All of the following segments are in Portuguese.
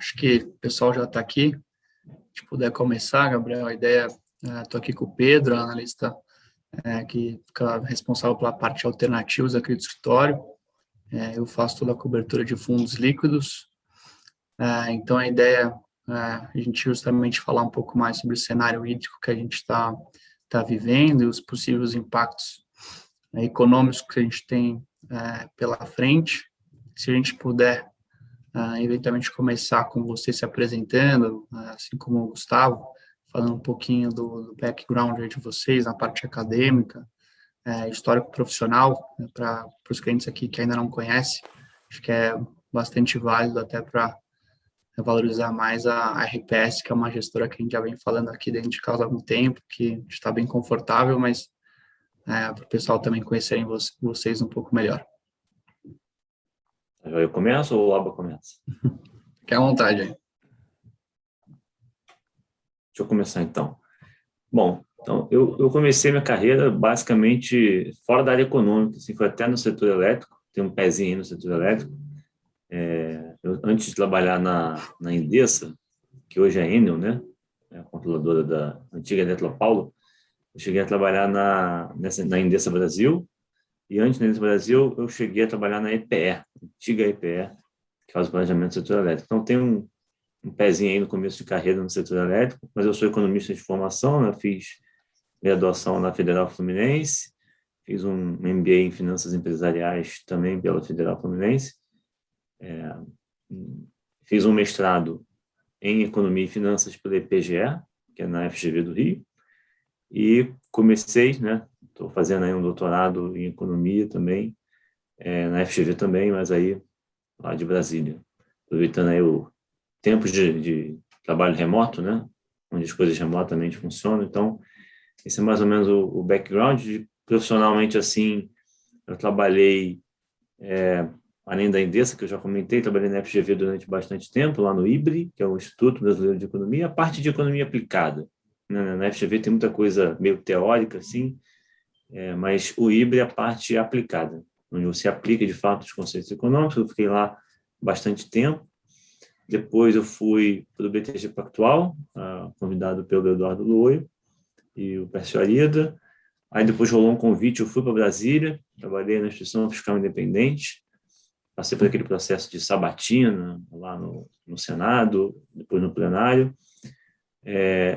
acho que o pessoal já está aqui. Se puder começar, Gabriel, a ideia, estou aqui com o Pedro, analista que fica responsável pela parte de alternativas aqui do escritório. Eu faço toda a cobertura de fundos líquidos. Então, a ideia é a gente justamente falar um pouco mais sobre o cenário hídrico que a gente está vivendo e os possíveis impactos econômicos que a gente tem pela frente. Se a gente puder, eventualmente, começar com você se apresentando, assim como o Gustavo, falando um pouquinho do background de vocês na parte acadêmica, histórico profissional, né, para os clientes aqui que ainda não conhecem. Acho que é bastante válido até para valorizar mais a RPS, que é uma gestora que a gente já vem falando aqui dentro de casa há algum tempo, que está bem confortável, mas para o pessoal também conhecerem vocês um pouco melhor. Eu começo ou o Alba começa? Fique à vontade aí. Deixa eu começar então. Bom, então eu comecei minha carreira basicamente fora da área econômica, assim, foi até no setor elétrico, tem um pezinho aí no setor elétrico. Antes de trabalhar na Endesa, que hoje é Enel, né, a controladora da antiga Eletropaulo, eu cheguei a trabalhar na Endesa Brasil, e antes da Endesa Brasil eu cheguei a trabalhar na EPE, antiga EPE, que faz o planejamento do setor elétrico. Então tem um pezinho aí no começo de carreira no setor elétrico, mas eu sou economista de formação, né, fiz graduação na Federal Fluminense, fiz um MBA em Finanças Empresariais também pela Federal Fluminense, fiz um mestrado em Economia e Finanças pela EPGE, que é na FGV do Rio, e comecei, né, estou fazendo aí um doutorado em Economia também, na FGV também, mas aí lá de Brasília, aproveitando aí o tempo de trabalho remoto, né, onde as coisas remotamente funcionam. Então, esse é mais ou menos o background. Profissionalmente, assim, eu trabalhei, além da Endesa, que eu já comentei, trabalhei na FGV durante bastante tempo, lá no IBRE, que é o Instituto Brasileiro de Economia, a parte de economia aplicada. Na FGV tem muita coisa meio teórica, assim, mas o IBRE é a parte aplicada, onde você aplica, de fato, os conceitos econômicos. Eu fiquei lá bastante tempo. Depois eu fui para o BTG Pactual, convidado pelo Eduardo Loio e o Pércio Arida. Aí depois rolou um convite, eu fui para Brasília, trabalhei na Instituição Fiscal Independente, passei por aquele processo de sabatina lá no Senado, depois no plenário.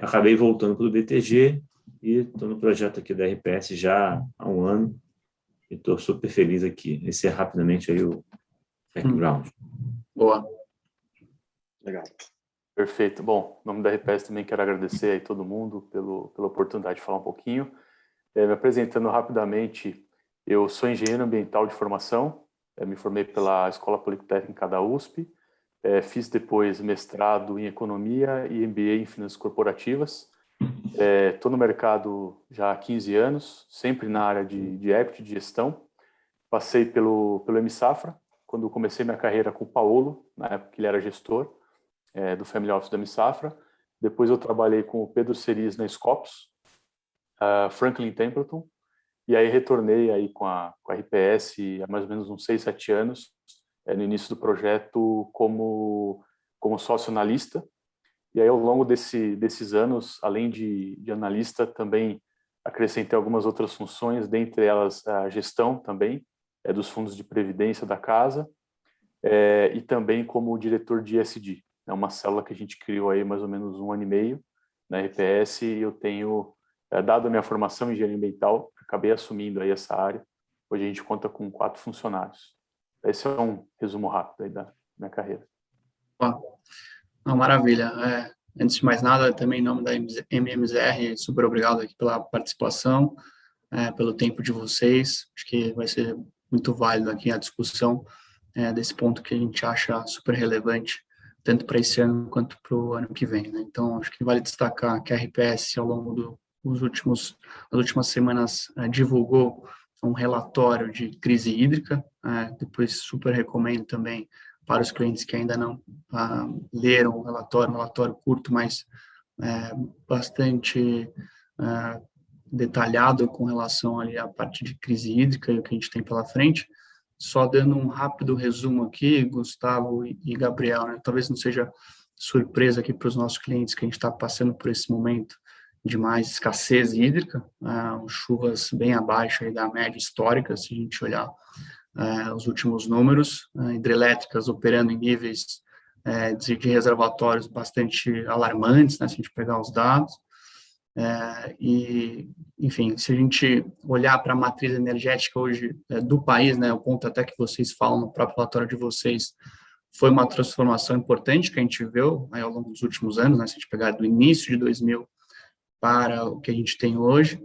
Acabei voltando para o BTG e estou no projeto aqui da RPS já há um ano e estou super feliz aqui. Esse é rapidamente aí o background. Boa. Legal. Perfeito. Bom, em nome da RPS também quero agradecer aí todo mundo pela oportunidade de falar um pouquinho. Me apresentando rapidamente, eu sou engenheiro ambiental de formação, me formei pela Escola Politécnica da USP, fiz depois mestrado em Economia e MBA em Finanças Corporativas. Estou no mercado já há 15 anos, sempre na área de equity, de gestão. Passei pelo M-Safra, quando comecei minha carreira com o Paulo, na época que ele era gestor do Family Office da M-Safra. Depois eu trabalhei com o Pedro Ceris na Scopus, Franklin Templeton, e aí retornei aí com a RPS há mais ou menos uns 6, 7 anos, no início do projeto como sócio analista. E aí ao longo desses anos, além de analista, também acrescentei algumas outras funções, dentre elas a gestão também dos fundos de previdência da casa, e também como diretor de ESG. É uma célula que a gente criou aí mais ou menos 1 ano e meio na RPS, e eu tenho, dado a minha formação em engenharia ambiental, acabei assumindo aí essa área. Hoje a gente conta com 4 funcionários. Esse é um resumo rápido aí da minha carreira. Maravilha. Antes de mais nada, também em nome da MMZR, super obrigado aqui pela participação, pelo tempo de vocês. Acho que vai ser muito válido aqui a discussão desse ponto que a gente acha super relevante, tanto para esse ano quanto para o ano que vem, né? Então, acho que vale destacar que a RPS, ao longo das últimas semanas, divulgou um relatório de crise hídrica. Depois, super recomendo também para os clientes que ainda não leram o relatório, um relatório curto, mas bastante detalhado com relação ali à parte de crise hídrica e o que a gente tem pela frente. Só dando um rápido resumo aqui, Gustavo e Gabriel, né? Talvez não seja surpresa aqui para os nossos clientes que a gente está passando por esse momento de mais escassez hídrica, chuvas bem abaixo aí da média histórica, se a gente olhar os últimos números, hidrelétricas operando em níveis de reservatórios bastante alarmantes, né, se a gente pegar os dados. E, enfim, se a gente olhar para a matriz energética hoje do país, né, o ponto até que vocês falam no próprio relatório de vocês, foi uma transformação importante que a gente viu aí ao longo dos últimos anos, né, se a gente pegar do início de 2000 para o que a gente tem hoje,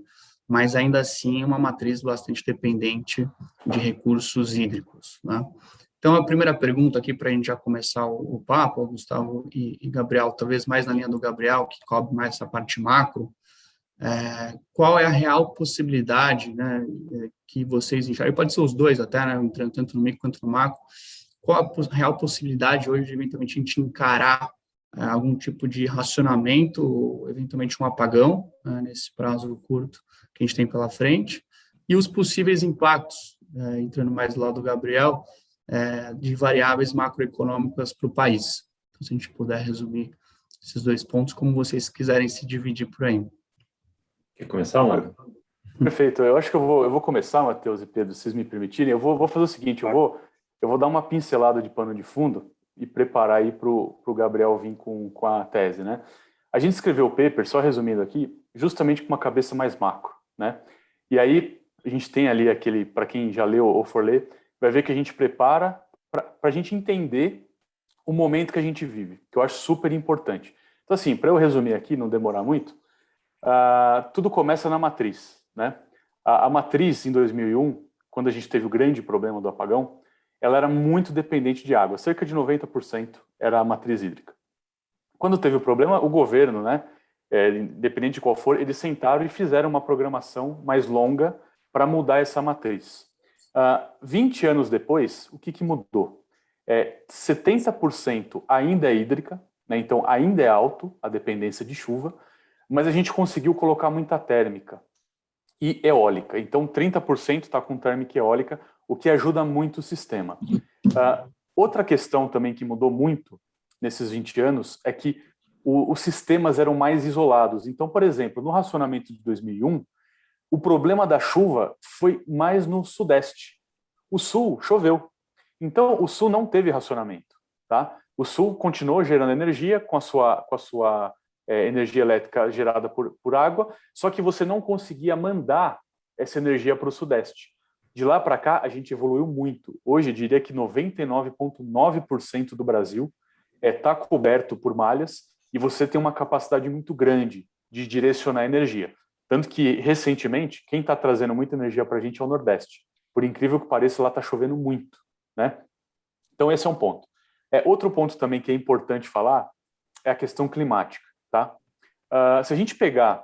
mas ainda assim uma matriz bastante dependente de recursos hídricos, né? Então, a primeira pergunta aqui para a gente já começar o papo, Gustavo e Gabriel, talvez mais na linha do Gabriel, que cobre mais essa parte macro, qual é a real possibilidade, né, que vocês enxergam, pode ser os dois até, né, entrando tanto no micro quanto no macro, qual a real possibilidade hoje de eventualmente a gente encarar algum tipo de racionamento, ou eventualmente um apagão, nesse prazo curto que a gente tem pela frente, e os possíveis impactos, entrando mais do lado do Gabriel, de variáveis macroeconômicas para o país. Então, se a gente puder resumir esses dois pontos, como vocês quiserem se dividir por aí. Quer começar, Mário? Perfeito. Eu acho que eu vou começar, Matheus e Pedro, se vocês me permitirem. Eu vou fazer o seguinte, eu vou dar uma pincelada de pano de fundo e preparar aí para o Gabriel vir com a tese, né? A gente escreveu o paper, só resumindo aqui, justamente com uma cabeça mais macro, né? E aí a gente tem ali aquele, para quem já leu ou for ler, vai ver que a gente prepara para a gente entender o momento que a gente vive, que eu acho super importante. Então, assim, para eu resumir aqui, não demorar muito, tudo começa na matriz, né? A matriz, em 2001, quando a gente teve o grande problema do apagão, ela era muito dependente de água, cerca de 90% era a matriz hídrica. Quando teve o problema, o governo, né, independente de qual for, eles sentaram e fizeram uma programação mais longa para mudar essa matriz. 20 anos depois, o que mudou? 70% ainda é hídrica, né, então ainda é alto a dependência de chuva, mas a gente conseguiu colocar muita térmica e eólica. Então 30% está com térmica e eólica, o que ajuda muito o sistema. Outra questão também que mudou muito nesses 20 anos é que os sistemas eram mais isolados. Então, por exemplo, no racionamento de 2001, o problema da chuva foi mais no sudeste. O sul choveu. Então, o sul não teve racionamento. Tá? O sul continuou gerando energia com a sua energia elétrica gerada por água, só que você não conseguia mandar essa energia para o sudeste. De lá para cá, a gente evoluiu muito. Hoje, eu diria que 99,9% do Brasil está coberto por malhas e você tem uma capacidade muito grande de direcionar energia. Tanto que, recentemente, quem está trazendo muita energia para a gente é o Nordeste. Por incrível que pareça, lá está chovendo muito, né? Então, esse é um ponto. Outro ponto também que é importante falar é a questão climática, tá? Se a gente pegar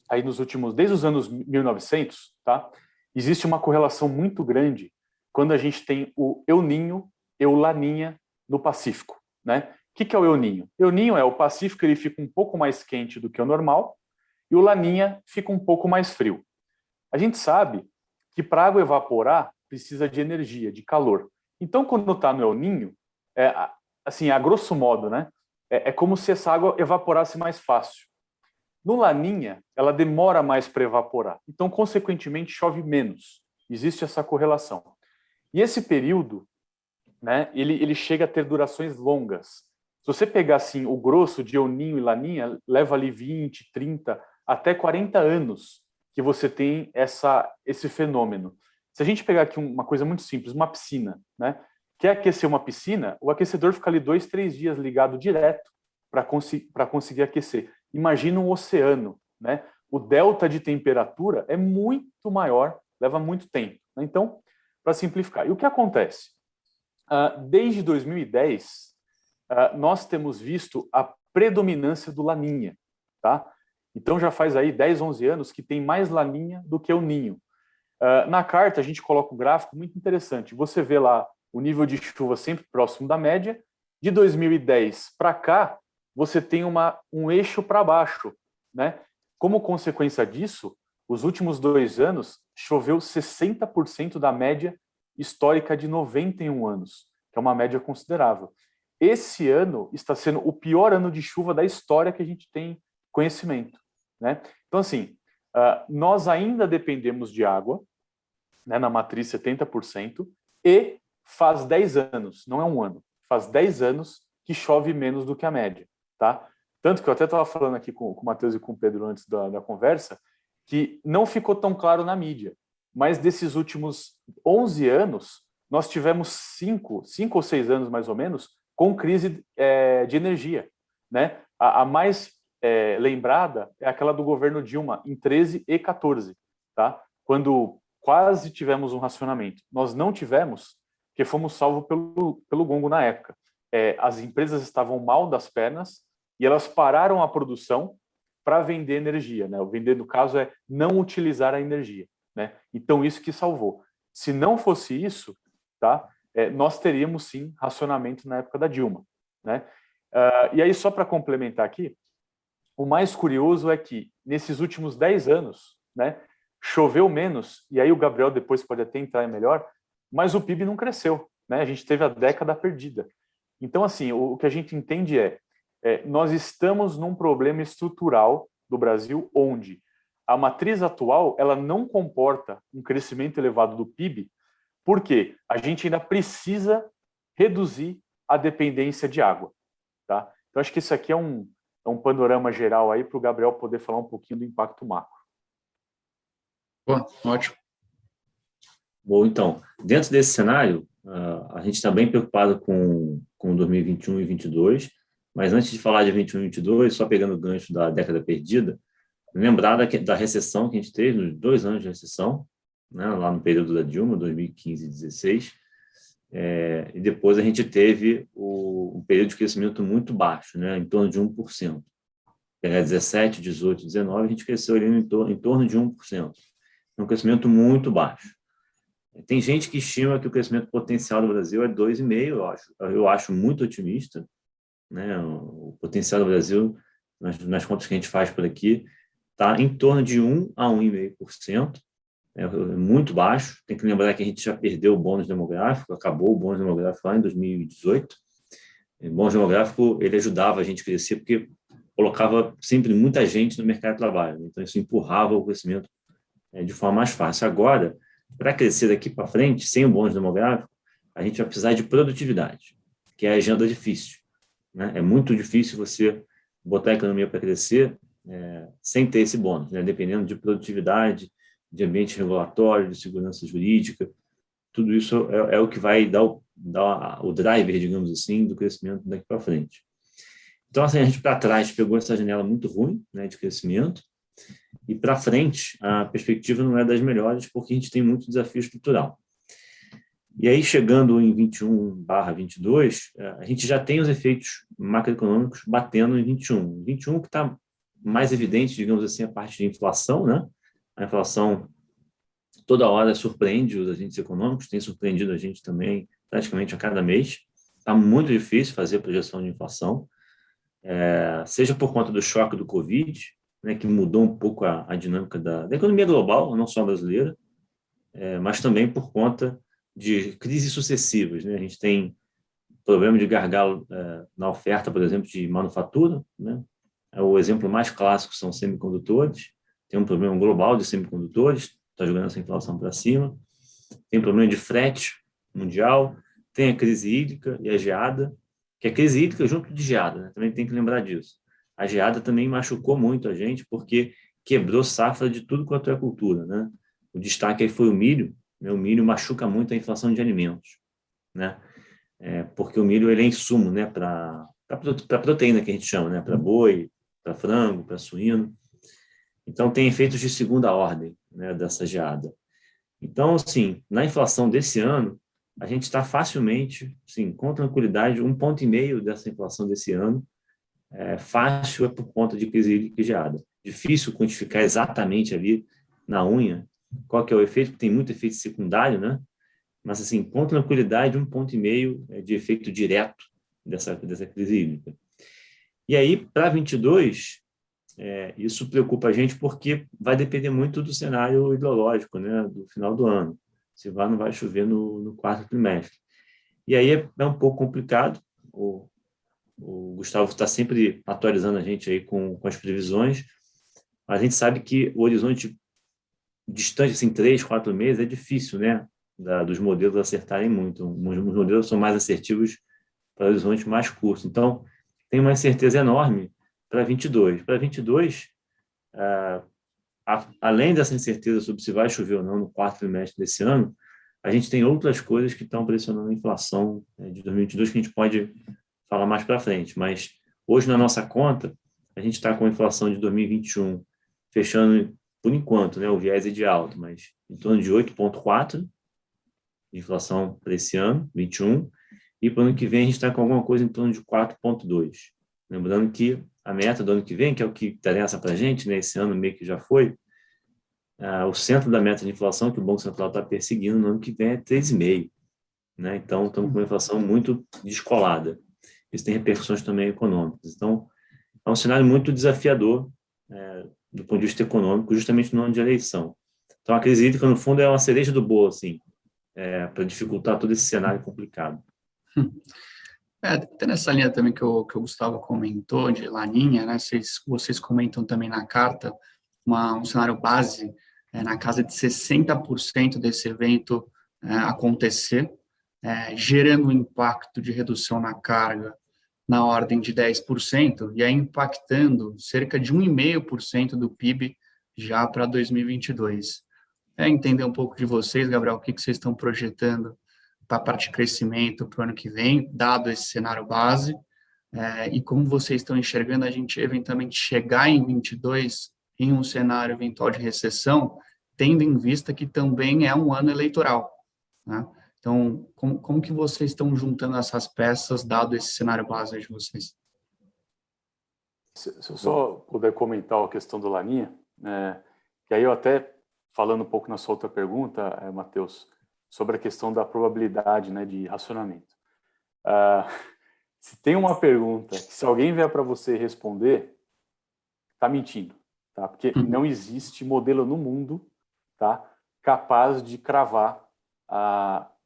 aí desde os anos 1900, tá? Existe uma correlação muito grande quando a gente tem o El Niño e o Laninha no Pacífico, né? O que é o El Niño? El Niño o Pacífico, ele fica um pouco mais quente do que o normal e o Laninha fica um pouco mais frio. A gente sabe que para a água evaporar precisa de energia, de calor. Então, quando está no El Niño, assim, a grosso modo, né? É como se essa água evaporasse mais fácil. No Laninha, ela demora mais para evaporar. Então, consequentemente, chove menos. Existe essa correlação. E esse período, né, ele chega a ter durações longas. Se você pegar assim, o grosso de El Niño e Laninha, leva ali 20, 30, até 40 anos que você tem esse fenômeno. Se a gente pegar aqui uma coisa muito simples, uma piscina, né? Quer aquecer uma piscina, o aquecedor fica ali 2, 3 dias ligado direto para conseguir aquecer. Imagina um oceano, né? O delta de temperatura é muito maior, leva muito tempo. Né? Então, para simplificar. E o que acontece? Desde 2010, nós temos visto a predominância do Laninha, tá? Então, já faz aí 10, 11 anos que tem mais Laninha do que o Ninho. Na carta, a gente coloca um gráfico muito interessante. Você vê lá o nível de chuva sempre próximo da média. De 2010 para cá, você tem um eixo para baixo, né? Como consequência disso, os últimos 2 anos choveu 60% da média histórica de 91 anos, que é uma média considerável. esse ano está sendo o pior ano de chuva da história que a gente tem conhecimento, né? Então, assim, nós ainda dependemos de água, né, na matriz 70%, e faz 10 anos, não é um ano, faz 10 anos que chove menos do que a média, tá? Tanto que eu até estava falando aqui com o Matheus e com o Pedro antes da conversa, que não ficou tão claro na mídia, mas desses últimos 11 anos, nós tivemos 5 ou 6 anos mais ou menos, com crise de energia, né? A mais lembrada é aquela do governo Dilma, em 13 e 14, tá? Quando quase tivemos um racionamento. Nós não tivemos, porque fomos salvos pelo gongo na época. As empresas estavam mal das pernas e elas pararam a produção para vender energia, né? O vender, no caso, é não utilizar a energia, né? Então, isso que salvou. Se não fosse isso, tá? Nós teríamos, sim, racionamento na época da Dilma, né? E aí, só para complementar aqui, o mais curioso é que, nesses últimos 10 anos, né, choveu menos, e aí o Gabriel depois pode até entrar melhor, mas o PIB não cresceu, né? A gente teve a década perdida. Então, assim, o que a gente entende nós estamos num problema estrutural do Brasil, onde a matriz atual ela não comporta um crescimento elevado do PIB, porque a gente ainda precisa reduzir a dependência de água, tá? Então, acho que isso aqui é um panorama geral aí para o Gabriel poder falar um pouquinho do impacto macro. Pô, ótimo. Bom, então, dentro desse cenário, a gente está bem preocupado com 2021 e 2022, mas antes de falar de 21 e 22, só pegando o gancho da década perdida, lembrar da recessão que a gente teve, nos 2 anos de recessão, né, lá no período da Dilma, 2015 e 2016, e depois a gente teve um período de crescimento muito baixo, né, em torno de 1%. Pegar 17, 18, 19, a gente cresceu ali em torno de 1%. É um crescimento muito baixo. Tem gente que estima que o crescimento potencial do Brasil é 2,5%, eu acho muito otimista, né? O potencial do Brasil, nas contas que a gente faz por aqui, está em torno de 1 a 1,5%, é muito baixo. Tem que lembrar que a gente já perdeu o bônus demográfico, acabou o bônus demográfico lá em 2018. O bônus demográfico, ele ajudava a gente a crescer porque colocava sempre muita gente no mercado de trabalho, então isso empurrava o crescimento de forma mais fácil. Agora, para crescer daqui para frente, sem o bônus demográfico, a gente vai precisar de produtividade, que é a agenda difícil, né? É muito difícil você botar a economia para crescer sem ter esse bônus, né? Dependendo de produtividade, de ambiente regulatório, de segurança jurídica, tudo isso é o que vai dar o driver, digamos assim, do crescimento daqui para frente. Então, assim, a gente para trás pegou essa janela muito ruim, né, de crescimento, e para frente a perspectiva não é das melhores porque a gente tem muito desafio estrutural. E aí, chegando em 21/22, a gente já tem os efeitos macroeconômicos batendo em 21. 21 que está mais evidente, digamos assim, a parte de inflação, né? A inflação toda hora surpreende os agentes econômicos, tem surpreendido a gente também praticamente a cada mês. Está muito difícil fazer projeção de inflação, seja por conta do choque do Covid, né, que mudou um pouco a dinâmica da economia global, não só brasileira, mas também por conta de crises sucessivas, né? A gente tem problema de gargalo na oferta, por exemplo, de manufatura, né? O exemplo mais clássico são semicondutores. Tem um problema global de semicondutores, está jogando essa inflação para cima. Tem problema de frete mundial, tem a crise hídrica e a geada, que a crise hídrica junto de geada, né? Também tem que lembrar disso. A geada também machucou muito a gente, porque quebrou safra de tudo quanto é cultura, né? O destaque aí foi o milho, né? O milho machuca muito a inflação de alimentos, né? Porque o milho ele é insumo, né? Para proteína que a gente chama, né? Para boi, para frango, para suíno. Então, tem efeitos de segunda ordem, né? Dessa geada. Então, assim, na inflação desse ano, a gente está facilmente, sim, com tranquilidade, 1,5 ponto dessa inflação desse ano. Fácil é por conta de crise hídrica e geada. Difícil quantificar exatamente ali na unha qual que é o efeito, porque tem muito efeito secundário, né? Mas, assim, com tranquilidade, 1,5 ponto de efeito direto dessa crise hídrica. E aí, para 22, isso preocupa a gente porque vai depender muito do cenário hidrológico, né? Do final do ano. Se vai ou não vai chover no quarto trimestre. E aí é um pouco complicado. o Gustavo está sempre atualizando a gente aí com as previsões. A gente sabe que o horizonte distante, assim, 3, 4 meses, é difícil, né? Dos modelos acertarem muito. Os modelos são mais assertivos para horizontes mais curtos. Então, tem uma incerteza enorme para 22. Para 22, além dessa incerteza sobre se vai chover ou não no quarto trimestre desse ano, a gente tem outras coisas que estão pressionando a inflação, né, de 2022 que a gente pode falar mais para frente. Mas hoje, na nossa conta, a gente está com a inflação de 2021 fechando, por enquanto, né, o viés é de alta, mas em torno de 8,4% de inflação para esse ano, 21, e para o ano que vem a gente está com alguma coisa em torno de 4,2%. Lembrando que a meta do ano que vem, que é o que interessa para a gente, né, esse ano meio que já foi, o centro da meta de inflação que o Banco Central está perseguindo no ano que vem é 3,5%. Né? Então, estamos com uma inflação muito descolada. Isso tem repercussões também econômicas. Então, é um cenário muito desafiador do ponto de vista econômico, justamente no ano de eleição. Então, a crise hídrica, no fundo, é uma cereja do bolo, assim, para dificultar todo esse cenário complicado. Até nessa linha também que o Gustavo comentou, de Laninha, né? Vocês comentam também na carta um cenário base na casa de 60% desse evento acontecer, gerando um impacto de redução na carga na ordem de 10%, e aí impactando cerca de 1,5% do PIB já para 2022. Entender um pouco de vocês, Gabriel, o que vocês estão projetando para a parte de crescimento para o ano que vem, dado esse cenário base, e como vocês estão enxergando a gente eventualmente chegar em 22 em um cenário eventual de recessão, tendo em vista que também é um ano eleitoral, né? Então, como que vocês estão juntando essas peças, dado esse cenário base de vocês? Se eu só puder comentar a questão do Laninha, que aí eu até, falando um pouco na sua outra pergunta, Matheus, sobre a questão da probabilidade, né, de racionamento. Se tem uma pergunta que se alguém vier para você responder, está mentindo, tá? Porque não existe modelo no mundo, tá, capaz de cravar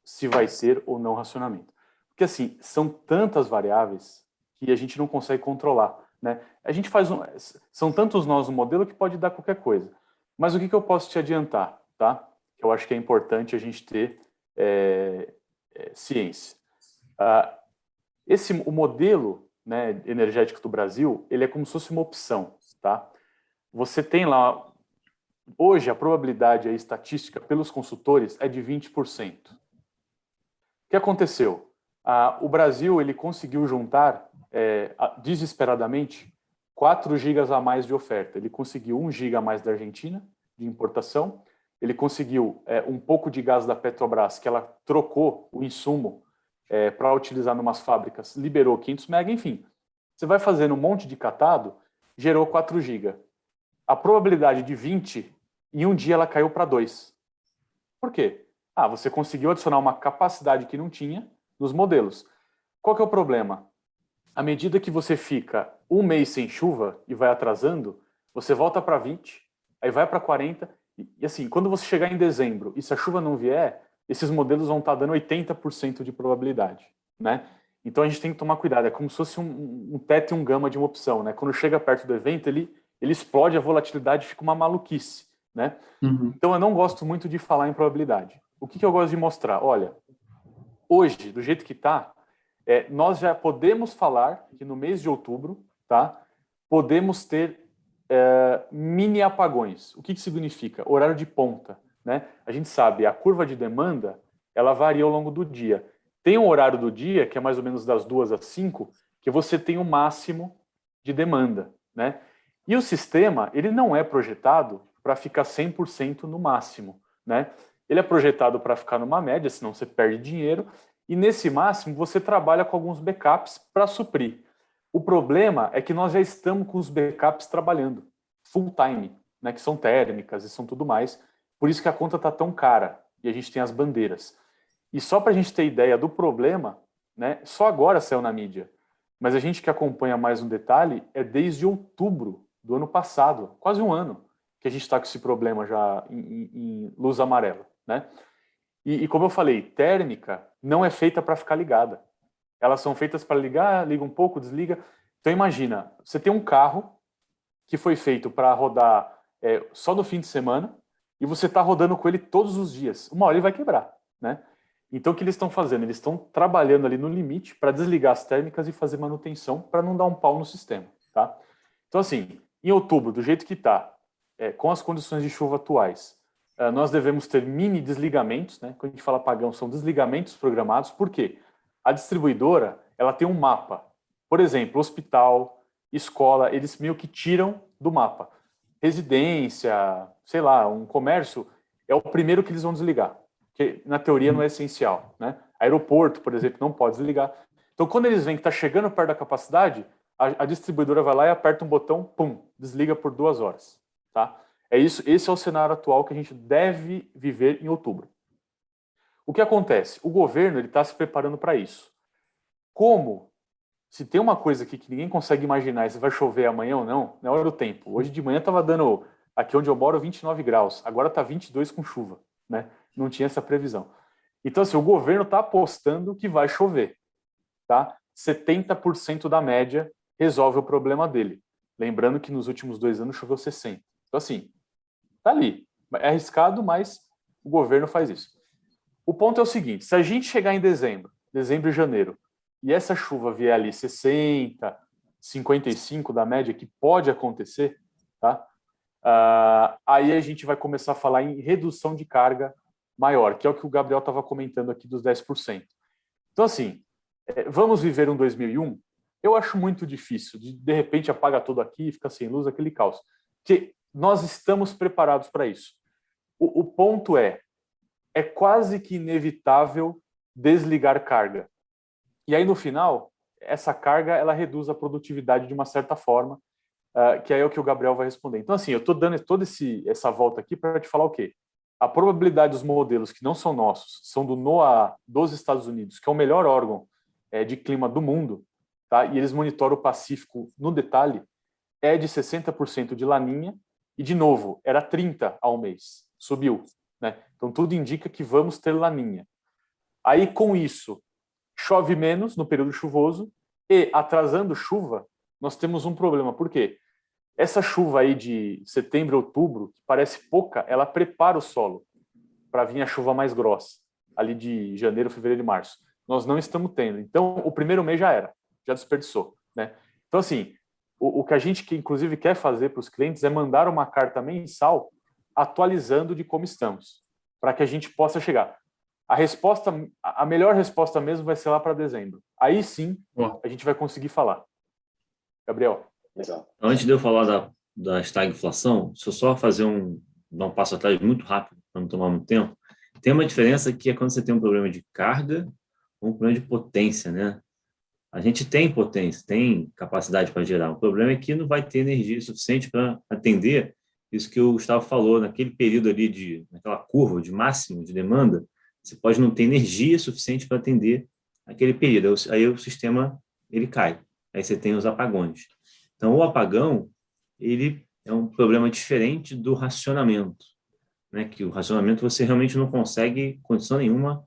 se vai ser ou não racionamento. Porque, assim, são tantas variáveis que a gente não consegue controlar, né? A gente são tantos nós no modelo que pode dar qualquer coisa. Mas o que eu posso te adiantar, tá? Que eu acho que é importante a gente ter ciência. O modelo, né, energético do Brasil, ele é como se fosse uma opção, tá? Você tem lá, hoje a probabilidade estatística pelos consultores é de 20%. O que aconteceu? O Brasil ele conseguiu juntar desesperadamente 4 gigas a mais de oferta. Ele conseguiu 1 giga a mais da Argentina de importação. Ele conseguiu um pouco de gás da Petrobras, que ela trocou o insumo para utilizar em umas fábricas, liberou 500 mega, enfim. Você vai fazendo um monte de catado, gerou 4 giga. A probabilidade de 20, em um dia ela caiu para 2. Por quê? Você conseguiu adicionar uma capacidade que não tinha nos modelos. Qual que é o problema? À medida que você fica um mês sem chuva e vai atrasando, você volta para 20, aí vai para 40, e assim, quando você chegar em dezembro e se a chuva não vier, esses modelos vão estar dando 80% de probabilidade, né? Então a gente tem que tomar cuidado, é como se fosse um teto e um gama de uma opção, né? Quando chega perto do evento, ele explode a volatilidade, fica uma maluquice, né? Então eu não gosto muito de falar em probabilidade. O que eu gosto de mostrar? Olha, hoje, do jeito que está, nós já podemos falar que no mês de outubro, tá, podemos ter mini apagões. O que significa? Horário de ponta, né? A gente sabe, a curva de demanda, ela varia ao longo do dia. Tem um horário do dia, que é mais ou menos das 2 às 5, que você tem o máximo de demanda, né? E o sistema, ele não é projetado para ficar 100% no máximo, né? Ele é projetado para ficar numa média, senão você perde dinheiro, e nesse máximo você trabalha com alguns backups para suprir. O problema é que nós já estamos com os backups trabalhando full time, né, que são térmicas e são tudo mais. Por isso que a conta está tão cara e a gente tem as bandeiras. E só para a gente ter ideia do problema, né, só agora saiu na mídia. Mas a gente que acompanha mais um detalhe, é desde outubro do ano passado, quase um ano, que a gente está com esse problema já em luz amarela, né? E como eu falei, térmica não é feita para ficar ligada. elas são feitas para ligar, liga um pouco, desliga. Então imagina, você tem um carro que foi feito para rodar só no fim de semana e você está rodando com ele todos os dias. Uma hora ele vai quebrar, né? Então o que eles estão fazendo? Eles estão trabalhando ali no limite para desligar as térmicas e fazer manutenção para não dar um pau no sistema, tá? Então assim, em outubro, do jeito que está, com as condições de chuva atuais, nós devemos ter mini desligamentos, né? Quando a gente fala apagão, são desligamentos programados. Por quê? A distribuidora, ela tem um mapa. Por exemplo, hospital, escola, eles meio que tiram do mapa. Residência, sei lá, um comércio, é o primeiro que eles vão desligar, que na teoria não é essencial, né? Aeroporto, por exemplo, não pode desligar. Então, quando eles veem que está chegando perto da capacidade, a distribuidora vai lá e aperta um botão, pum, desliga por 2 horas, tá? É isso, esse é o cenário atual que a gente deve viver em outubro. O que acontece? O governo está se preparando para isso. Como? Se tem uma coisa aqui que ninguém consegue imaginar se vai chover amanhã ou não, não é o tempo. Hoje de manhã estava dando, aqui onde eu moro, 29 graus. Agora está 22 com chuva, né? Não tinha essa previsão. Então, assim, o governo está apostando que vai chover, tá? 70% da média resolve o problema dele. Lembrando que nos últimos 2 anos choveu 60%. Então, assim, tá ali. É arriscado, mas o governo faz isso. O ponto é o seguinte, se a gente chegar em dezembro e janeiro, e essa chuva vier ali 60, 55 da média, que pode acontecer, tá? Aí a gente vai começar a falar em redução de carga maior, que é o que o Gabriel estava comentando aqui dos 10%. Então, assim, vamos viver um 2001? Eu acho muito difícil, de repente apaga tudo aqui, fica sem luz, aquele caos. Porque nós estamos preparados para isso. O ponto é quase que inevitável desligar carga. E aí, no final, essa carga ela reduz a produtividade de uma certa forma, que aí é o que o Gabriel vai responder. Então, assim, eu estou dando toda essa volta aqui para te falar o quê? A probabilidade dos modelos que não são nossos, são do NOAA dos Estados Unidos, que é o melhor órgão de clima do mundo, tá? E eles monitoram o Pacífico no detalhe, é de 60% de laninha, e, de novo, era 30 ao mês, subiu, né? Então, tudo indica que vamos ter laninha. Aí, com isso, chove menos no período chuvoso e, atrasando chuva, nós temos um problema. Por quê? Essa chuva aí de setembro, outubro, que parece pouca, ela prepara o solo para vir a chuva mais grossa, ali de janeiro, fevereiro e março. Nós não estamos tendo. Então, o primeiro mês já era, já desperdiçou, né? Então, assim, o que a gente, inclusive, quer fazer para os clientes é mandar uma carta mensal atualizando de como estamos, para que a gente possa chegar. A melhor resposta mesmo vai ser lá para dezembro. Aí sim, a gente vai conseguir falar. Gabriel. Legal. Antes de eu falar da estagflação, deixa eu só dar um passo atrás muito rápido, para não tomar muito tempo. Tem uma diferença que é quando você tem um problema de carga ou um problema de potência, né? A gente tem potência, tem capacidade para gerar. O problema é que não vai ter energia suficiente para atender isso que o Gustavo falou, naquele período ali, naquela curva de máximo de demanda, você pode não ter energia suficiente para atender aquele período. Aí o sistema ele cai. Aí você tem os apagões. Então, o apagão ele é um problema diferente do racionamento, né? Que o racionamento você realmente não consegue, em condição nenhuma,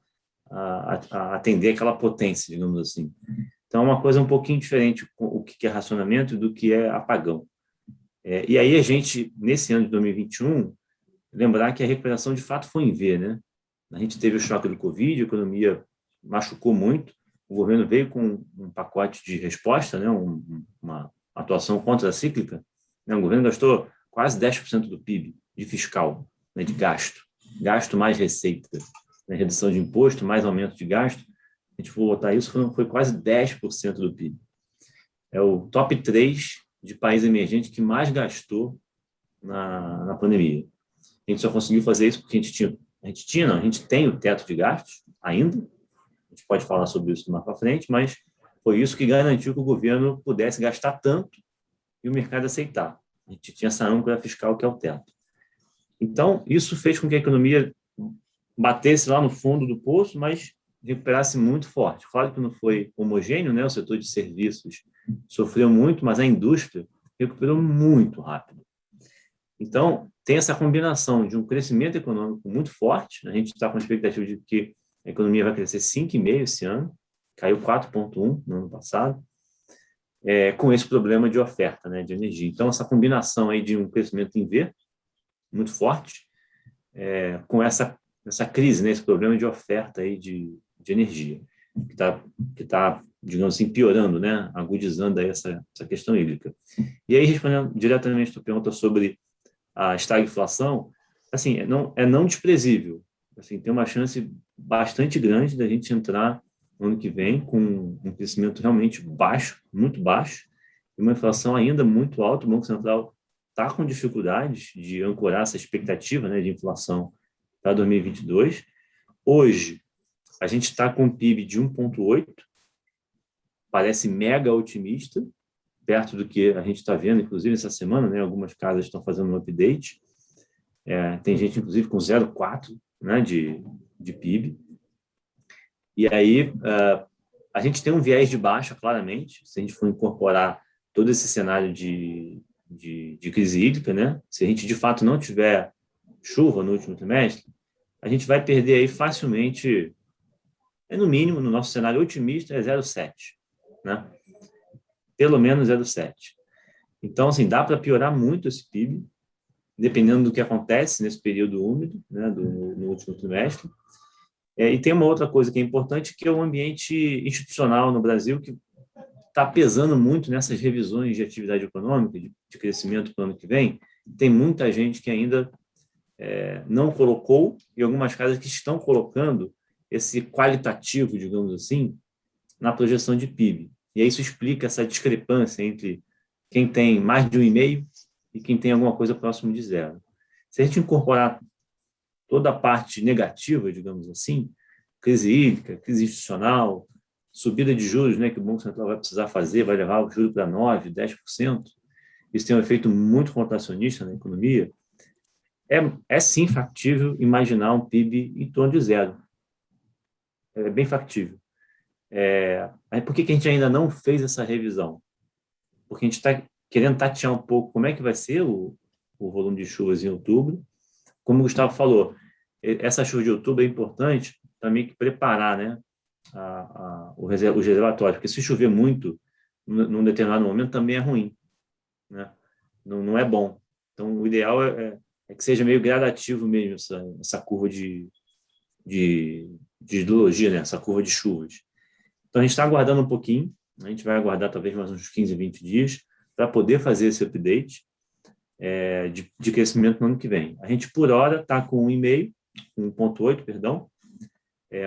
a atender aquela potência, digamos assim. Então, é uma coisa um pouquinho diferente o que é racionamento do que é apagão. E aí a gente, nesse ano de 2021, lembrar que a recuperação de fato foi em V, né? A gente teve o choque do Covid, a economia machucou muito, o governo veio com um pacote de resposta, né? Uma atuação contracíclica, né? O governo gastou quase 10% do PIB de fiscal, né? De gasto mais receita, né? Redução de imposto, mais aumento de gasto. A gente for botar isso, foi quase 10% do PIB. É o top 3 de país emergente que mais gastou na pandemia. A gente só conseguiu fazer isso porque a gente tem o teto de gastos ainda, a gente pode falar sobre isso mais para frente, mas foi isso que garantiu que o governo pudesse gastar tanto e o mercado aceitar. A gente tinha essa âncora fiscal que é o teto. Então, isso fez com que a economia batesse lá no fundo do poço, mas recuperasse muito forte. Claro que não foi homogêneo, né? O setor de serviços sofreu muito, mas a indústria recuperou muito rápido. Então, tem essa combinação de um crescimento econômico muito forte. A gente está com a expectativa de que a economia vai crescer 5,5% esse ano, caiu 4,1% no ano passado, com esse problema de oferta, né, de energia. Então, essa combinação aí de um crescimento em V, muito forte, com essa crise, né, esse problema de oferta aí de energia, que tá, digamos assim, piorando, né, agudizando aí essa questão hídrica. E aí, respondendo diretamente a tua pergunta sobre a estagflação, assim, não desprezível. Assim, tem uma chance bastante grande da gente entrar no ano que vem com um crescimento realmente baixo, muito baixo, e uma inflação ainda muito alta. O Banco Central está com dificuldades de ancorar essa expectativa, né, de inflação para 2022. Hoje, a gente está com um PIB de 1,8, parece mega otimista, perto do que a gente está vendo, inclusive, essa semana, né, algumas casas estão fazendo um update. Tem gente, inclusive, com 0,4, né, de PIB. E aí, a gente tem um viés de baixa, claramente, se a gente for incorporar todo esse cenário de crise hídrica, né? Se a gente, de fato, não tiver chuva no último trimestre, a gente vai perder aí facilmente, no mínimo, no nosso cenário otimista, 0,7, né? Pelo menos 0,7. Então, assim, dá para piorar muito esse PIB, dependendo do que acontece nesse período úmido, né, no último trimestre. E tem uma outra coisa que é importante, que é o ambiente institucional no Brasil, que está pesando muito nessas revisões de atividade econômica, de crescimento para o ano que vem. Tem muita gente que ainda não colocou, e algumas casas que estão colocando esse qualitativo, digamos assim, na projeção de PIB. E aí isso explica essa discrepância entre quem tem mais de 1,5 e quem tem alguma coisa próximo de 0. Se a gente incorporar toda a parte negativa, digamos assim, crise hídrica, crise institucional, subida de juros, né, que o Banco Central vai precisar fazer, vai levar o juro para 9%, 10%, isso tem um efeito muito contracionista na economia, é sim factível imaginar um PIB em torno de 0. É bem factível. Aí por que a gente ainda não fez essa revisão? Porque a gente está querendo tatear um pouco como é que vai ser o volume de chuvas em outubro. Como o Gustavo falou, essa chuva de outubro é importante também que preparar, né, os reservatórios, porque se chover muito num determinado momento também é ruim, né? Não é bom. Então, o ideal é que seja meio gradativo mesmo essa curva de hidrologia, né? Essa curva de chuvas. Então, a gente está aguardando um pouquinho, a gente vai aguardar talvez mais uns 15, 20 dias para poder fazer esse update de crescimento no ano que vem. A gente, por hora, está com 1,5, 1,8, perdão,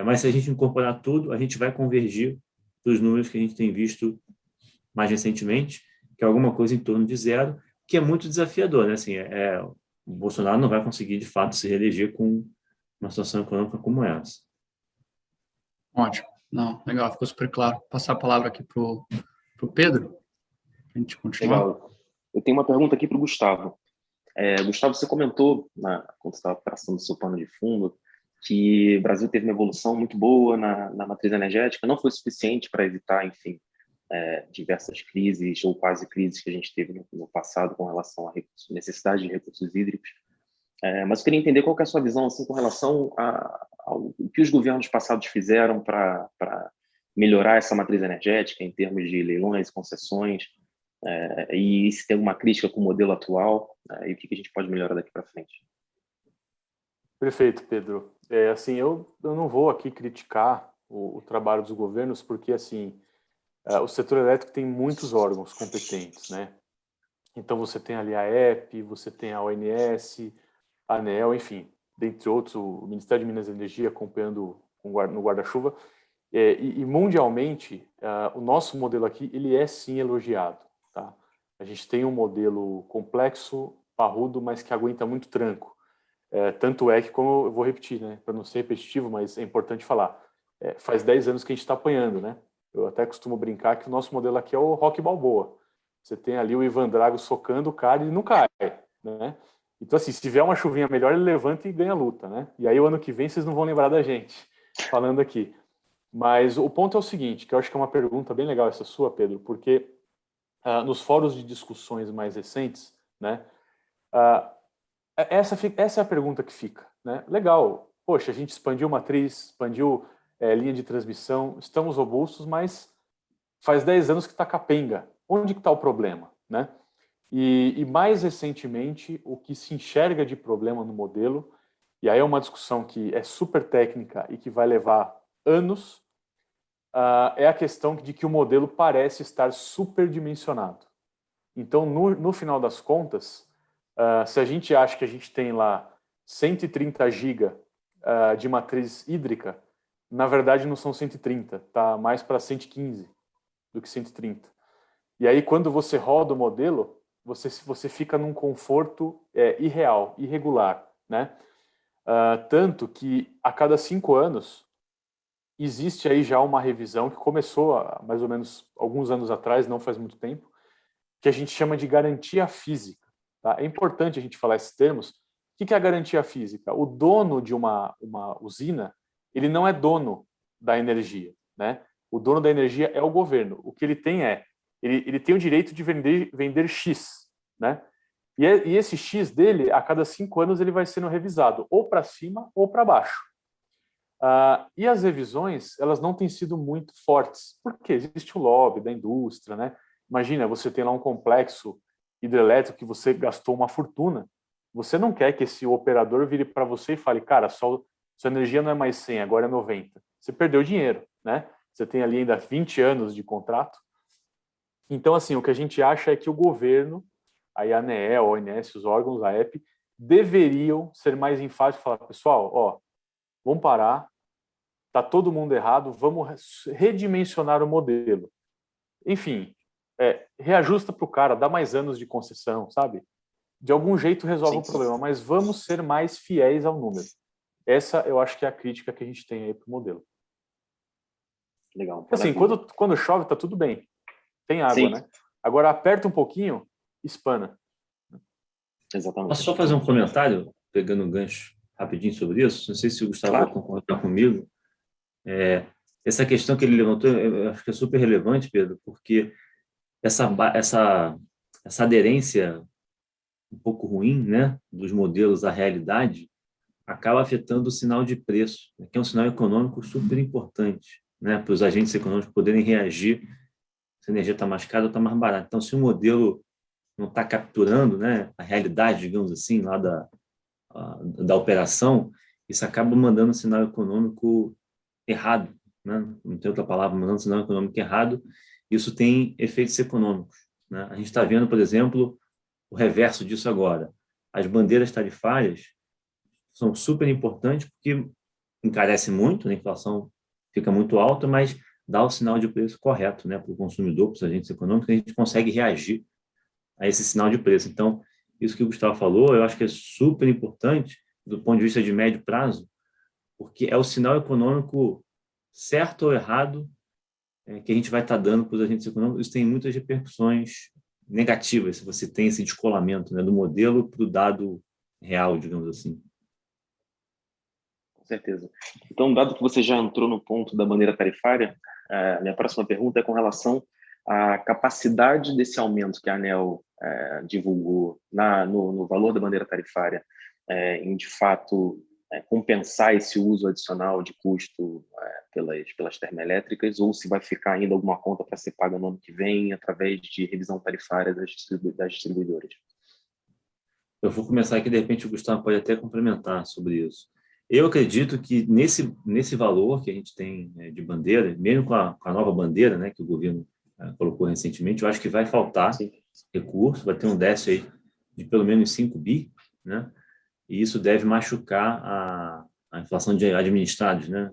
mas se a gente incorporar tudo, a gente vai convergir para os números que a gente tem visto mais recentemente, que é alguma coisa em torno de 0, que é muito desafiador, né? Assim, o Bolsonaro não vai conseguir, de fato, se reeleger com uma situação econômica como essa. Ótimo. Não, legal, ficou super claro. Passar a palavra aqui para o Pedro, para a gente continuar. Legal. Eu tenho uma pergunta aqui para o Gustavo. Gustavo, você comentou, quando você estava traçando o seu pano de fundo, que o Brasil teve uma evolução muito boa na matriz energética, não foi suficiente para evitar, enfim, diversas crises ou quase crises que a gente teve no passado com relação à necessidade de recursos hídricos. Mas eu queria entender qual que é a sua visão assim, com relação ao que os governos passados fizeram para melhorar essa matriz energética em termos de leilões, concessões, e se tem alguma crítica com o modelo atual, e o que a gente pode melhorar daqui para frente. Perfeito, Pedro. Assim, eu não vou aqui criticar o trabalho dos governos, porque assim, o setor elétrico tem muitos órgãos competentes, né? Então você tem ali a EP, você tem a ONS, a ANEEL, enfim, dentre outros, o Ministério de Minas e Energia acompanhando no guarda-chuva. E mundialmente, o nosso modelo aqui, ele é sim elogiado, tá? A gente tem um modelo complexo, parrudo, mas que aguenta muito tranco. Tanto é que, como eu vou repetir, né, para não ser repetitivo, mas é importante falar, faz 10 anos que a gente está apanhando, né? Eu até costumo brincar que o nosso modelo aqui é o Rock Balboa. Você tem ali o Ivan Drago socando o cara e ele não cai, né? Então, assim, se tiver uma chuvinha melhor, ele levanta e ganha a luta, né? E aí, o ano que vem, vocês não vão lembrar da gente, falando aqui. Mas o ponto é o seguinte, que eu acho que é uma pergunta bem legal essa sua, Pedro, porque nos fóruns de discussões mais recentes, né, essa é a pergunta que fica, né? Legal, poxa, a gente expandiu matriz, expandiu linha de transmissão, estamos robustos, mas faz 10 anos que está capenga. Onde que está o problema, né? E mais recentemente, o que se enxerga de problema no modelo, e aí é uma discussão que é super técnica e que vai levar anos, é a questão de que o modelo parece estar superdimensionado. Então, no final das contas, se a gente acha que a gente tem lá 130 GB de matriz hídrica, na verdade não são 130, está mais para 115 do que 130. E aí, quando você roda o modelo, você fica num conforto irreal, irregular, né? Tanto que a cada 5 anos existe aí já uma revisão que começou mais ou menos alguns anos atrás, não faz muito tempo, que a gente chama de garantia física. Tá? É importante a gente falar esses termos. O que é a garantia física? O dono de uma usina, ele não é dono da energia, né? O dono da energia é o governo. O que ele tem ele tem o direito de vender X, né? E esse X dele, a cada 5 anos, ele vai sendo revisado, ou para cima ou para baixo. E as revisões, elas não têm sido muito fortes, porque existe o lobby da indústria, né? Imagina, você tem lá um complexo hidrelétrico que você gastou uma fortuna, você não quer que esse operador vire para você e fale, cara, sua energia não é mais 100, agora é 90. Você perdeu dinheiro, né? Você tem ali ainda 20 anos de contrato. Então, assim, o que a gente acha é que o governo, aí a ANEEL, a ONS, os órgãos, a EP, deveriam ser mais enfáticos e falar, pessoal, ó, vamos parar, tá todo mundo errado, vamos redimensionar o modelo. Enfim, reajusta para o cara, dá mais anos de concessão, sabe? De algum jeito resolve o problema, mas vamos ser mais fiéis ao número. Essa eu acho que é a crítica que a gente tem aí para o modelo. Legal. Assim, quando chove, tá tudo bem. Tem água, Sim. né? Agora aperta um pouquinho, espana. Exatamente. Posso só fazer um comentário, pegando um gancho rapidinho sobre isso? Não sei se o Gustavo vai concordar comigo. Essa questão que ele levantou, eu acho que é super relevante, Pedro, porque essa aderência um pouco ruim, né, dos modelos à realidade, acaba afetando o sinal de preço, que é um sinal econômico super importante, né, para os agentes econômicos poderem reagir se a energia está mais cara ou está mais barata. Então, se o modelo não está capturando, né, a realidade, digamos assim, lá da operação, isso acaba mandando um sinal econômico errado, né? Não tem outra palavra, mandando um sinal econômico errado. Isso tem efeitos econômicos, né? A gente está vendo, por exemplo, o reverso disso agora. As bandeiras tarifárias são super importantes porque encarece muito, a inflação fica muito alta, mas dá o sinal de preço correto, né, para o consumidor, para os agentes econômicos, a gente consegue reagir a esse sinal de preço. Então, isso que o Gustavo falou, eu acho que é super importante do ponto de vista de médio prazo, porque é o sinal econômico certo ou errado que a gente vai estar dando para os agentes econômicos. Isso tem muitas repercussões negativas, se você tem esse descolamento, né, do modelo para o dado real, digamos assim. Com certeza. Então, dado que você já entrou no ponto da bandeira tarifária, minha próxima pergunta é com relação à capacidade desse aumento que a ANEEL divulgou no valor da bandeira tarifária em, de fato, compensar esse uso adicional de custo pelas termoelétricas, ou se vai ficar ainda alguma conta para ser paga no ano que vem através de revisão tarifária das distribuidoras. Eu vou começar aqui, de repente o Gustavo pode até complementar sobre isso. Eu acredito que nesse valor que a gente tem de bandeira, mesmo com a nova bandeira, né, que o governo colocou recentemente, eu acho que vai faltar recurso, vai ter um déficit aí de pelo menos 5 bi, né? E isso deve machucar a inflação de administrados, né?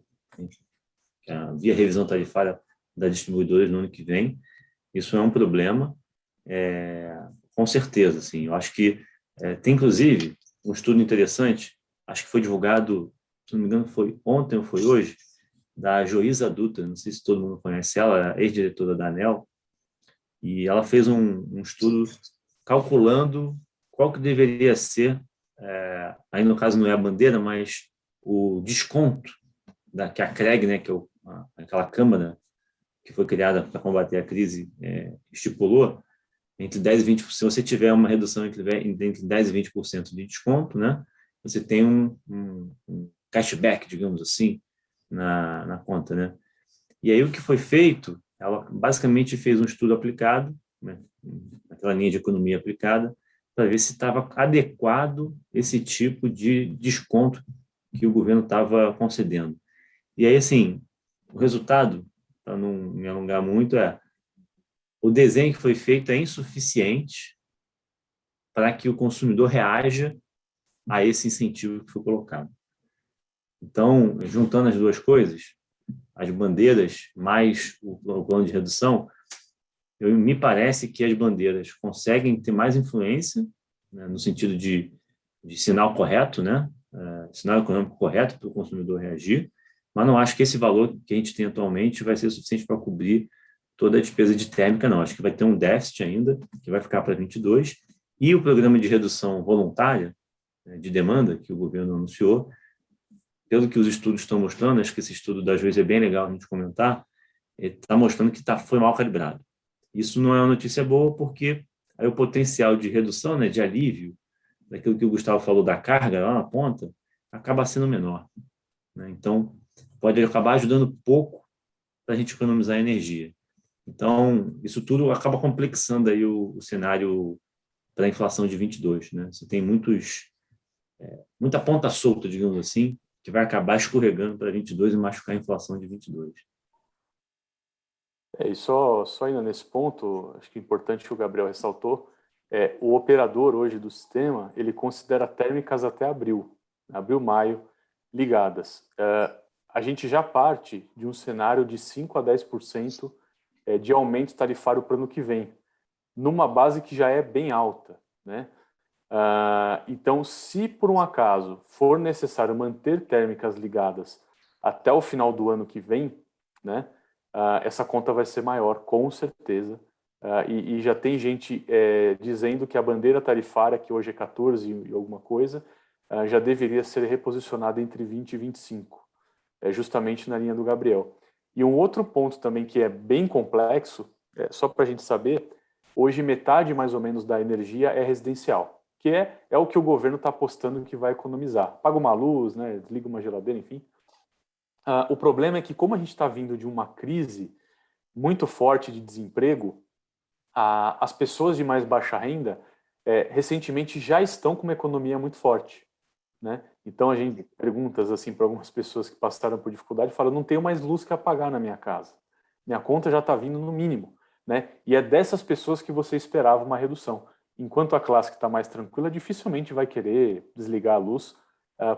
Via revisão tarifária das distribuidoras no ano que vem. Isso é um problema, com certeza. Assim, eu acho que tem, inclusive, um estudo interessante, acho que foi divulgado, se não me engano, foi ontem ou foi hoje, da Joísa Dutra, não sei se todo mundo conhece ela, é ex-diretora da ANEEL, e ela fez um estudo calculando qual que deveria ser, aí no caso não é a bandeira, mas o desconto que a CREG, né, que é aquela Câmara que foi criada para combater a crise, estipulou, entre 10% e 20%, se você tiver uma redução entre 10% e 20% de desconto, né, você tem um cashback, digamos assim, na conta, né? E aí o que foi feito, ela basicamente fez um estudo aplicado, né, aquela linha de economia aplicada, para ver se estava adequado esse tipo de desconto que o governo estava concedendo. E aí, assim, o resultado, para não me alongar muito, o desenho que foi feito é insuficiente para que o consumidor reaja a esse incentivo que foi colocado. Então, juntando as duas coisas, as bandeiras mais o plano de redução, me parece que as bandeiras conseguem ter mais influência, né, no sentido de sinal correto, né, sinal econômico correto para o consumidor reagir, mas não acho que esse valor que a gente tem atualmente vai ser suficiente para cobrir toda a despesa de térmica, não. Acho que vai ter um déficit ainda, que vai ficar para 22, e o programa de redução voluntária, né, de demanda, que o governo anunciou, pelo que os estudos estão mostrando, acho que esse estudo da Juiz é bem legal a gente comentar, está mostrando que foi mal calibrado. Isso não é uma notícia boa, porque aí o potencial de redução, né, de alívio, daquilo que o Gustavo falou da carga lá na ponta, acaba sendo menor, né? Então, pode acabar ajudando pouco para a gente economizar energia. Então, isso tudo acaba complexando aí o cenário para a inflação de 22, né? Você tem muita ponta solta, digamos assim, que vai acabar escorregando para 22 e machucar a inflação de 22. E só ainda nesse ponto, acho que é importante que o Gabriel ressaltou, o operador hoje do sistema, ele considera térmicas até abril, maio, ligadas. A gente já parte de um cenário de 5 a 10% de aumento tarifário para o ano que vem, numa base que já é bem alta, né? Então, se por um acaso for necessário manter térmicas ligadas até o final do ano que vem, né, essa conta vai ser maior, com certeza. E já tem gente dizendo que a bandeira tarifária, que hoje é 14 e alguma coisa, já deveria ser reposicionada entre 20 e 25, justamente na linha do Gabriel. E um outro ponto também que é bem complexo, só para a gente saber, hoje metade mais ou menos da energia é residencial, que é o que o governo está apostando que vai economizar. Paga uma luz, né, desliga uma geladeira, enfim. O problema é que, como a gente está vindo de uma crise muito forte de desemprego, as pessoas de mais baixa renda recentemente já estão com uma economia muito forte, né? Então a gente perguntas assim para algumas pessoas que passaram por dificuldade, fala: não tenho mais luz que apagar na minha casa, minha conta já está vindo no mínimo, né? E é dessas pessoas que você esperava uma redução. Enquanto a classe que está mais tranquila dificilmente vai querer desligar a luz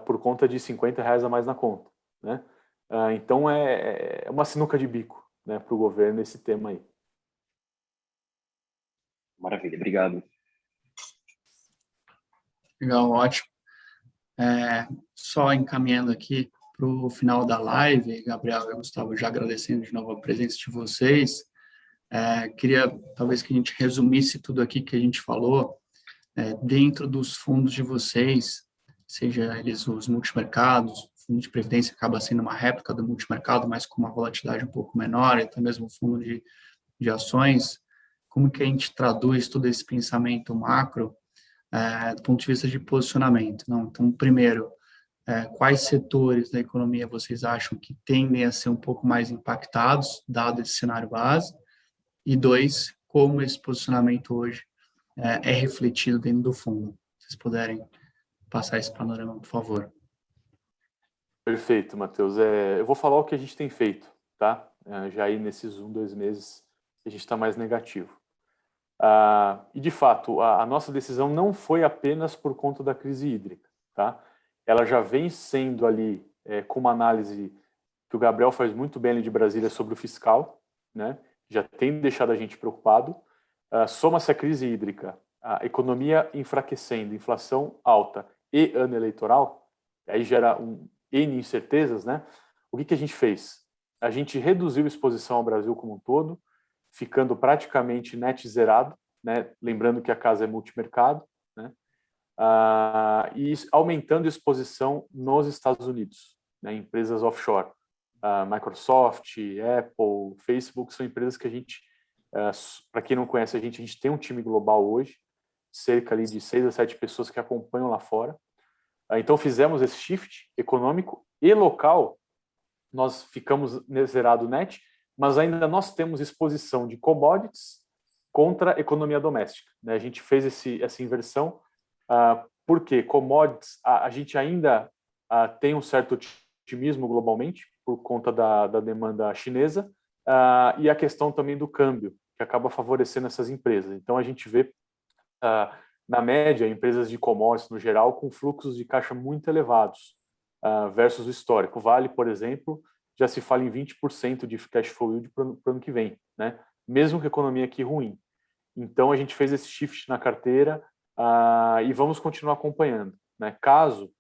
por conta de R$ 50 a mais na conta, né? Então é uma sinuca de bico, né, para o governo esse tema aí. Maravilha, obrigado. Legal, ótimo. Só encaminhando aqui para o final da live, Gabriel e Gustavo, já agradecendo de novo a presença de vocês, queria talvez que a gente resumisse tudo aqui que a gente falou, dentro dos fundos de vocês, seja eles os multimercados, o fundo de previdência acaba sendo uma réplica do multimercado, mas com uma volatilidade um pouco menor, e até mesmo o fundo de ações, como que a gente traduz todo esse pensamento macro do ponto de vista de posicionamento? Não? Então, primeiro, quais setores da economia vocês acham que tendem a ser um pouco mais impactados, dado esse cenário base? E dois, como esse posicionamento hoje é refletido dentro do fundo? Se vocês puderem passar esse panorama, por favor. Perfeito, Matheus. Eu vou falar o que a gente tem feito, tá? Já aí nesses 2 meses a gente está mais negativo. E de fato, a nossa decisão não foi apenas por conta da crise hídrica, tá? Ela já vem sendo ali com uma análise que o Gabriel faz muito bem ali de Brasília sobre o fiscal, né? Já tem deixado a gente preocupado. Soma-se a crise hídrica, a economia enfraquecendo, inflação alta e ano eleitoral, aí gera N incertezas, né? O que a gente fez? A gente reduziu a exposição ao Brasil como um todo, ficando praticamente net zerado, né? Lembrando que a casa é multimercado, né? E aumentando a exposição nos Estados Unidos, né? Empresas offshore. Microsoft, Apple, Facebook são empresas que a gente, para quem não conhece a gente tem um time global hoje, cerca ali de 6 a 7 pessoas que acompanham lá fora. Então fizemos esse shift econômico e local nós ficamos zerado net, mas ainda nós temos exposição de commodities contra a economia doméstica, né? A gente fez essa inversão, porque commodities, a gente ainda tem um certo otimismo globalmente, por conta da demanda chinesa, e a questão também do câmbio, que acaba favorecendo essas empresas. Então, a gente vê, na média, empresas de commodities, no geral, com fluxos de caixa muito elevados, versus o histórico. Vale, por exemplo, já se fala em 20% de cash flow yield para o ano que vem, né? Mesmo que a economia aqui ruim. Então, a gente fez esse shift na carteira e vamos continuar acompanhando, né? Caso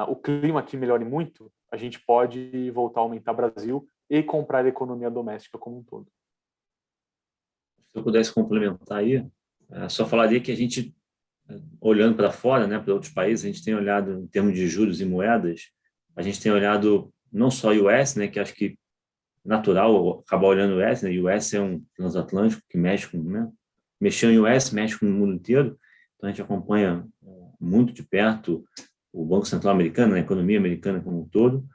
o clima aqui melhore muito, a gente pode voltar a aumentar Brasil e comprar a economia doméstica como um todo. Se eu pudesse complementar aí, só falaria que a gente, olhando para fora, né, para outros países, a gente tem olhado em termos de juros e moedas, a gente tem olhado não só o US, né, que acho que natural acabar olhando o US, né, o US é um transatlântico que mexe com, né, mexeu em US, mexe com o mundo inteiro, então a gente acompanha muito de perto o Banco Central americano, a economia americana como um todo,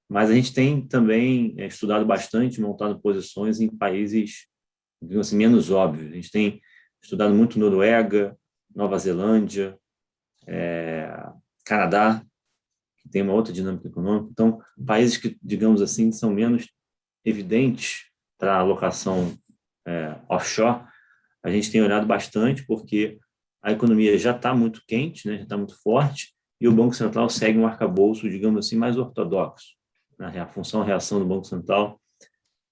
mas a gente tem também estudado bastante, montado posições em países, digamos assim, menos óbvios. A gente tem estudado muito Noruega, Nova Zelândia, Canadá, que tem uma outra dinâmica econômica. Então, países que, digamos assim, são menos evidentes para a alocação offshore, a gente tem olhado bastante porque a economia já está muito quente, né, já está muito forte, e o Banco Central segue um arcabouço, digamos assim, mais ortodoxo. A função reação do Banco Central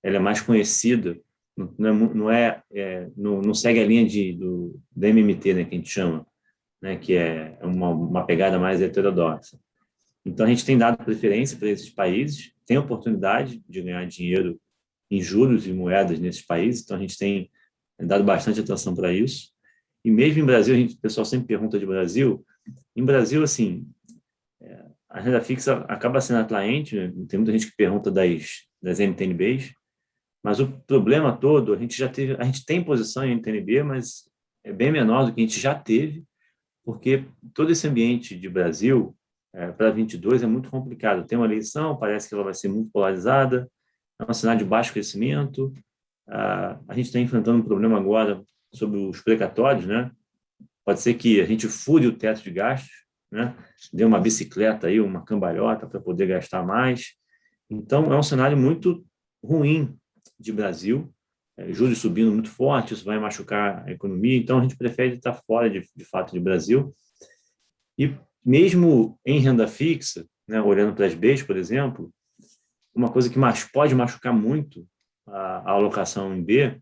ela é mais conhecida, não segue a linha do MMT, né, que a gente chama, né, que é uma pegada mais heterodoxa. Então, a gente tem dado preferência para esses países, tem oportunidade de ganhar dinheiro em juros e moedas nesses países, então a gente tem dado bastante atenção para isso. E mesmo em Brasil, o pessoal sempre pergunta de Brasil, em Brasil, assim, a renda fixa acaba sendo atraente, né? Tem muita gente que pergunta das NTNBs, mas o problema todo, a gente tem posição em NTNB, mas é bem menor do que a gente já teve, porque todo esse ambiente de Brasil para 22 é muito complicado. Tem uma eleição, parece que ela vai ser muito polarizada, é uma cidade de baixo crescimento, a gente está enfrentando um problema agora sobre os precatórios, né? Pode ser que a gente fure o teto de gastos, né? Dê uma bicicleta aí, uma cambalhota para poder gastar mais. Então, é um cenário muito ruim de Brasil, juros subindo muito forte, isso vai machucar a economia, então a gente prefere estar fora de fato de Brasil. E mesmo em renda fixa, né, olhando para as Bs, por exemplo, uma coisa que pode machucar muito a alocação em B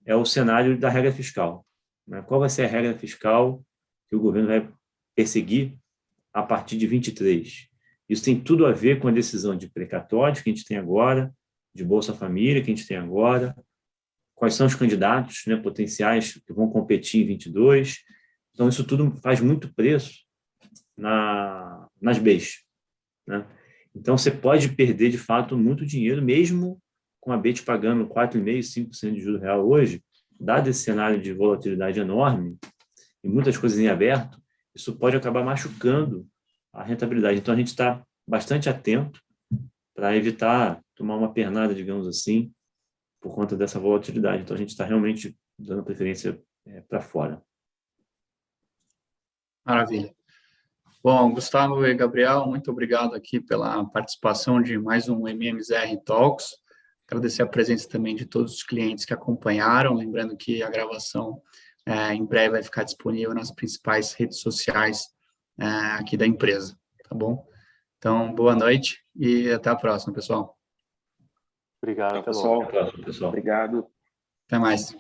é o cenário da regra fiscal. Né? Qual vai ser a regra fiscal que o governo vai perseguir a partir de 23? Isso tem tudo a ver com a decisão de precatórios que a gente tem agora, de Bolsa Família que a gente tem agora, quais são os candidatos, né, potenciais que vão competir em 22. Então, isso tudo faz muito preço nas Bs. Né? Então, você pode perder, de fato, muito dinheiro, mesmo com a B te pagando 4,5%, 5% de juros real hoje, dado esse cenário de volatilidade enorme e muitas coisas em aberto, isso pode acabar machucando a rentabilidade. Então, a gente está bastante atento para evitar tomar uma pernada, digamos assim, por conta dessa volatilidade. Então, a gente está realmente dando preferência para fora. Maravilha. Bom, Gustavo e Gabriel, muito obrigado aqui pela participação de mais um MMZR Talks. Agradecer a presença também de todos os clientes que acompanharam, lembrando que a gravação em breve vai ficar disponível nas principais redes sociais aqui da empresa, tá bom? Então, boa noite e até a próxima, pessoal. Obrigado, pessoal. Até a próxima, pessoal. Obrigado. Até mais.